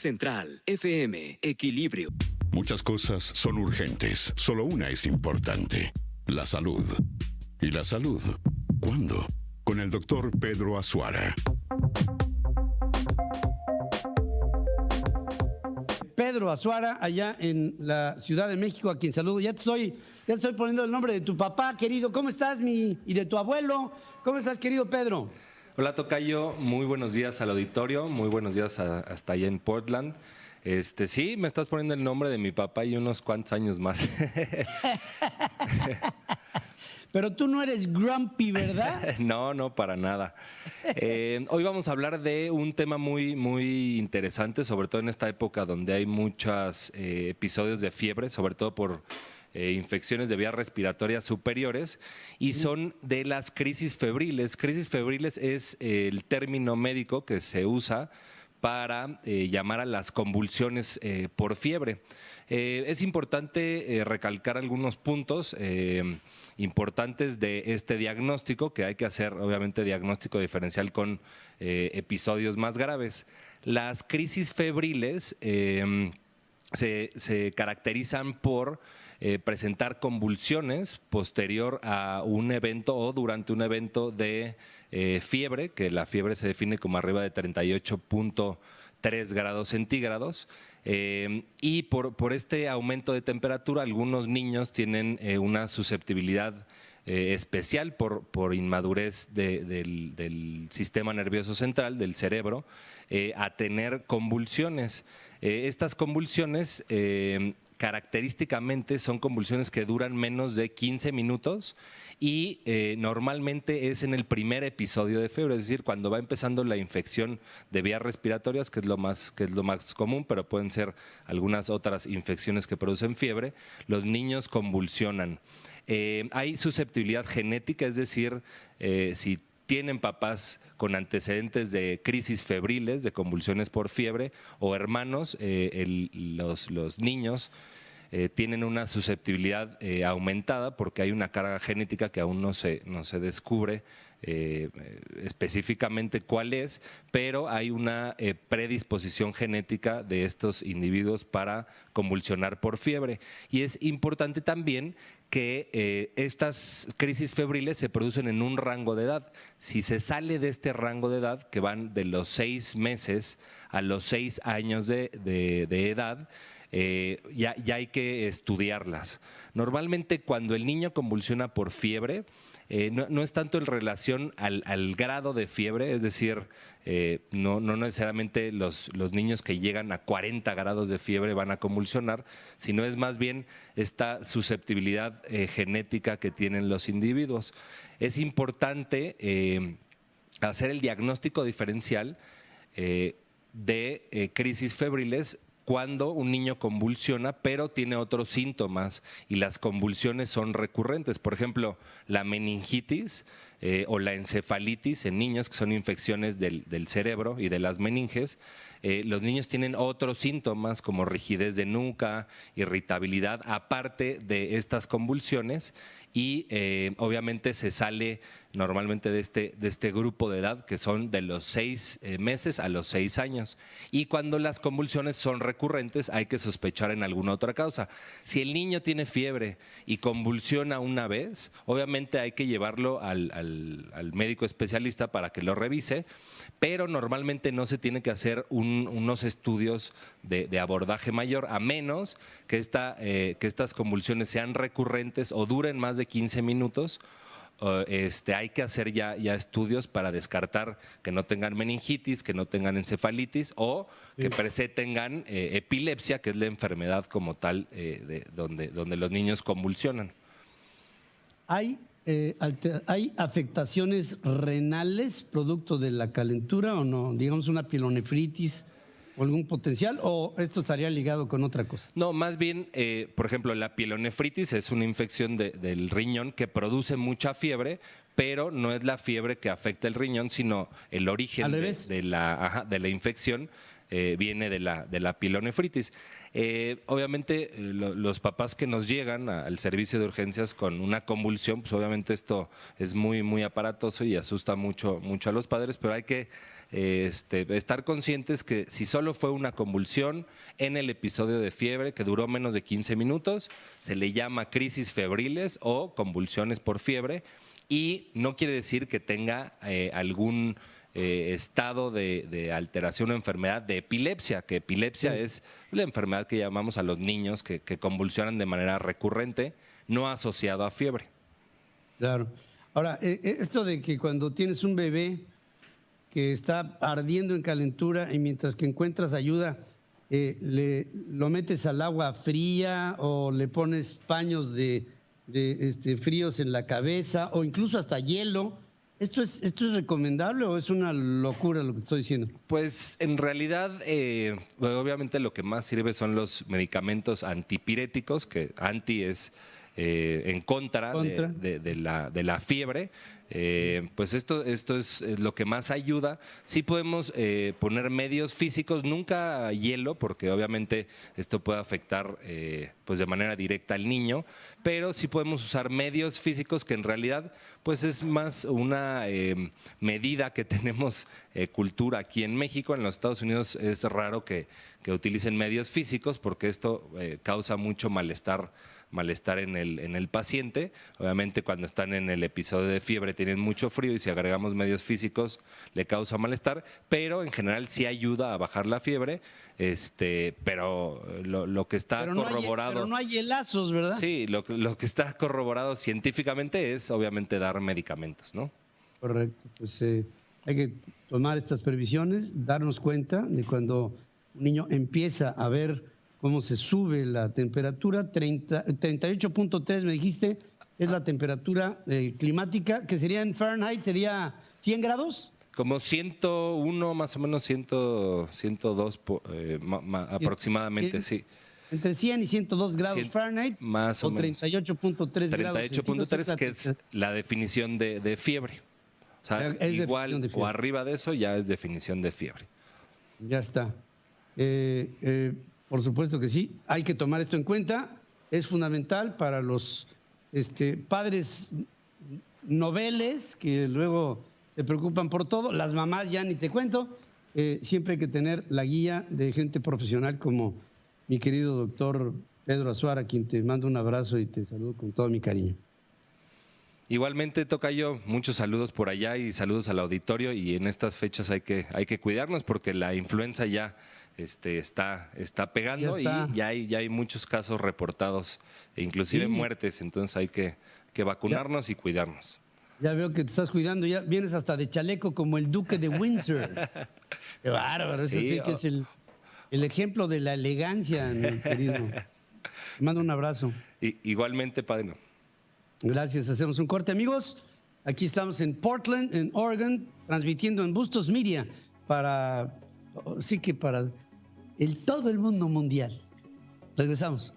Central FM, Equilibrio. Muchas cosas son urgentes, solo una es importante: la salud. ¿Y la salud? ¿Cuándo? Con el doctor Pedro Azuara. Pedro Azuara, allá en la Ciudad de México, a quien saludo. Ya te estoy poniendo el nombre de tu papá, querido. ¿Cómo estás, y de tu abuelo? ¿Cómo estás, querido Pedro? Hola, tocayo. Muy buenos días al auditorio. Muy buenos días hasta allá en Portland. Sí, me estás poniendo el nombre de mi papá y unos cuantos años más. Pero tú no eres grumpy, ¿verdad? No, para nada. Hoy vamos a hablar de un tema muy, muy interesante, sobre todo en esta época donde hay muchos episodios de fiebre, sobre todo por infecciones de vías respiratorias superiores, y son de las crisis febriles. Crisis febriles es el término médico que se usa para llamar a las convulsiones por fiebre. Es importante recalcar algunos puntos importantes de este diagnóstico, que hay que hacer, obviamente, diagnóstico diferencial con episodios más graves. Las crisis febriles se caracterizan por presentar convulsiones posterior a un evento o durante un evento de fiebre, que la fiebre se define como arriba de 38.3 grados centígrados. Y por este aumento de temperatura, algunos niños tienen una susceptibilidad especial por inmadurez del sistema nervioso central, del cerebro, a tener convulsiones. Estas convulsiones característicamente son convulsiones que duran menos de 15 minutos y normalmente es en el primer episodio de fiebre, es decir, cuando va empezando la infección de vías respiratorias, que es lo más común, pero pueden ser algunas otras infecciones que producen fiebre. Los niños convulsionan. Hay susceptibilidad genética, es decir, si tienen papás con antecedentes de crisis febriles, de convulsiones por fiebre, o hermanos, los niños tienen una susceptibilidad aumentada porque hay una carga genética que aún no se descubre específicamente cuál es, pero hay una predisposición genética de estos individuos para convulsionar por fiebre. Y es importante también que estas crisis febriles se producen en un rango de edad. Si se sale de este rango de edad, que van de los 6 meses a los 6 años de edad, ya hay que estudiarlas. Normalmente cuando el niño convulsiona por fiebre, no es tanto en relación al grado de fiebre, es decir, no necesariamente los niños que llegan a 40 grados de fiebre van a convulsionar, sino es más bien esta susceptibilidad genética que tienen los individuos. Es importante hacer el diagnóstico diferencial de crisis febriles cuando un niño convulsiona, pero tiene otros síntomas y las convulsiones son recurrentes. Por ejemplo, la meningitis o la encefalitis en niños, que son infecciones del cerebro y de las meninges. Los niños tienen otros síntomas como rigidez de nuca, irritabilidad, aparte de estas convulsiones, y obviamente se sale normalmente de este grupo de edad, que son de los 6 meses a los 6 años. Y cuando las convulsiones son recurrentes, hay que sospechar en alguna otra causa. Si el niño tiene fiebre y convulsiona una vez, obviamente hay que llevarlo al médico especialista para que lo revise, pero normalmente no se tiene que hacer unos estudios de abordaje mayor, a menos que estas convulsiones sean recurrentes o duren más de 15 minutos. Hay que hacer ya estudios para descartar que no tengan meningitis, que no tengan encefalitis o que per se tengan epilepsia, que es la enfermedad como tal donde los niños convulsionan. ¿Hay afectaciones renales producto de la calentura o no? Digamos una pielonefritis o algún potencial, o esto estaría ligado con otra cosa. No, más bien, por ejemplo, la pielonefritis es una infección del riñón que produce mucha fiebre, pero no es la fiebre que afecta el riñón, sino el origen de la infección viene de la pielonefritis. Obviamente los papás que nos llegan al servicio de urgencias con una convulsión, pues obviamente esto es muy, muy aparatoso y asusta mucho a los padres, pero hay que estar conscientes que si solo fue una convulsión en el episodio de fiebre que duró menos de 15 minutos, se le llama crisis febriles o convulsiones por fiebre, y no quiere decir que tenga algún estado de alteración o enfermedad de epilepsia, que epilepsia es la enfermedad que llamamos a los niños que convulsionan de manera recurrente, no asociado a fiebre. Claro. Ahora, esto de que cuando tienes un bebé que está ardiendo en calentura y mientras que encuentras ayuda, lo metes al agua fría o le pones paños de fríos en la cabeza o incluso hasta hielo, ¿esto es recomendable o es una locura lo que estoy diciendo? Pues en realidad, obviamente lo que más sirve son los medicamentos antipiréticos, que anti es en contra. De la fiebre. Pues esto es lo que más ayuda. Sí podemos poner medios físicos, nunca hielo, porque obviamente esto puede afectar pues de manera directa al niño, pero sí podemos usar medios físicos que en realidad pues es más una medida que tenemos cultura aquí en México. En los Estados Unidos es raro que utilicen medios físicos porque esto causa mucho malestar en el paciente. Obviamente cuando están en el episodio de fiebre tienen mucho frío y si agregamos medios físicos le causa malestar, pero en general sí ayuda a bajar la fiebre, pero lo que está corroborado... Pero no hay hielazos, ¿verdad? Sí, lo que está corroborado científicamente es obviamente dar medicamentos, ¿no? Correcto, pues hay que tomar estas previsiones, darnos cuenta de cuando un niño empieza a ver cómo se sube la temperatura. 38.3 me dijiste, es la temperatura climática, que sería en Fahrenheit, sería 100 grados. Como 101, más o menos 102 aproximadamente, sí. Entre 100 y 102 grados Fahrenheit, más o menos. 38.3 grados. 38.3, que es la definición de fiebre. O sea, es igual o arriba de eso ya es definición de fiebre. Ya está. Por supuesto que sí, hay que tomar esto en cuenta. Es fundamental para los padres noveles que luego se preocupan por todo. Las mamás ya ni te cuento. Siempre hay que tener la guía de gente profesional como mi querido doctor Pedro Azuara, a quien te mando un abrazo y te saludo con todo mi cariño. Igualmente, tocayo, muchos saludos por allá y saludos al auditorio, y en estas fechas hay que cuidarnos porque la influenza ya está pegando y ya hay muchos casos reportados e inclusive muertes, entonces hay que vacunarnos y cuidarnos. Ya veo que te estás cuidando, ya vienes hasta de chaleco como el duque de Windsor. Qué bárbaro, ese sí que es el ejemplo de la elegancia, mi querido. Te mando un abrazo. Igualmente, padre. Gracias, hacemos un corte, amigos. Aquí estamos en Portland, en Oregon, transmitiendo en Bustos Media para todo el mundo mundial. Regresamos.